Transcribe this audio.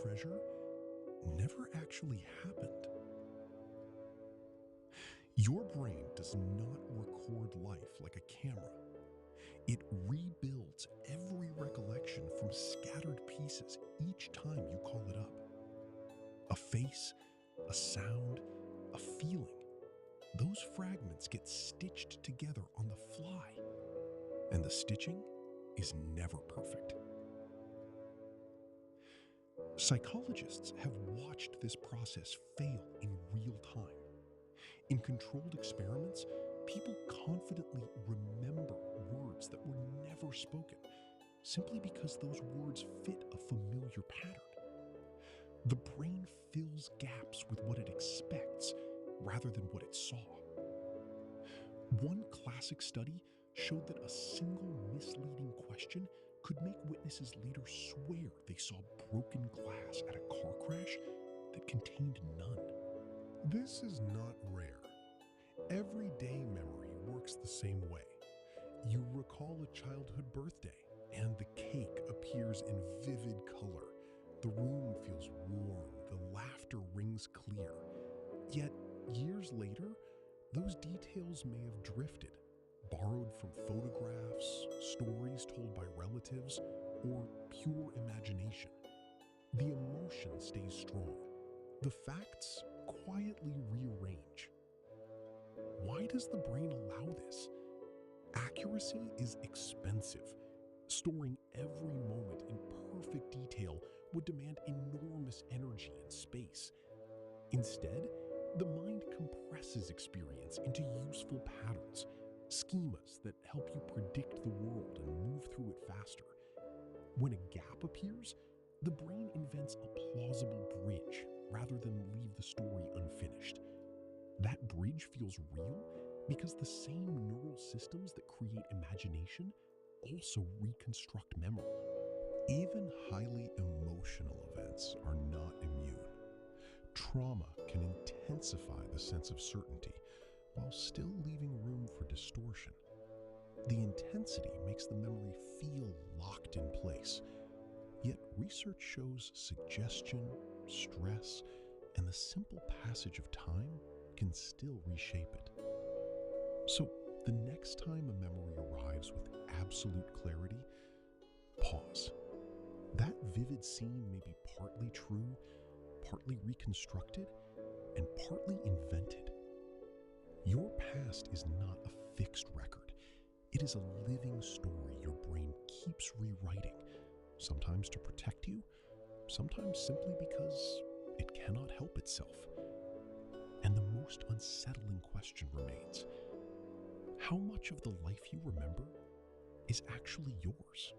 treasure never actually happened. Your brain does not record life like a camera. It rebuilds every recollection from scattered pieces each time you call it up. A face, a sound, a feeling. Those fragments get stitched together on the fly, and the stitching is never perfect. Psychologists have watched this process fail in real time. In controlled experiments, people confidently remember words that were never spoken, simply because those words fit a familiar pattern. The brain fills gaps with what it expects rather than what it saw. One classic study showed that a single misleading question could make witnesses later swear they saw broken glass at a car crash that contained none. This is not rare. Everyday memory works the same way. You recall a childhood birthday, and the cake appears in vivid color. The room feels warm, the laughter rings clear. Yet, years later, those details may have drifted, borrowed from photographs, stories told by relatives, or pure imagination. The emotion stays strong. The facts quietly rearrange. Why does the brain allow this? Accuracy is expensive. Storing every moment in perfect detail would demand enormous energy and space. Instead, the mind compresses experience into useful patterns, schemas that help you predict the world and move through it faster. When a gap appears, the brain invents a plausible bridge rather than leave the story unfinished. That bridge feels real because the same neural systems that create imagination also reconstruct memory. Even highly emotional events are not immune. Trauma can intensify the sense of certainty while still leaving room for distortion. The intensity makes the memory feel locked in place. Yet research shows suggestion, stress, and the simple passage of time can still reshape it. So, the next time a memory arrives with absolute clarity, pause. That vivid scene may be partly true, partly reconstructed, and partly invented. Your past is not a fixed record. It is a living story your brain keeps rewriting, sometimes to protect you, sometimes simply because it cannot help itself. And the most unsettling question remains: how much of the life you remember is actually yours?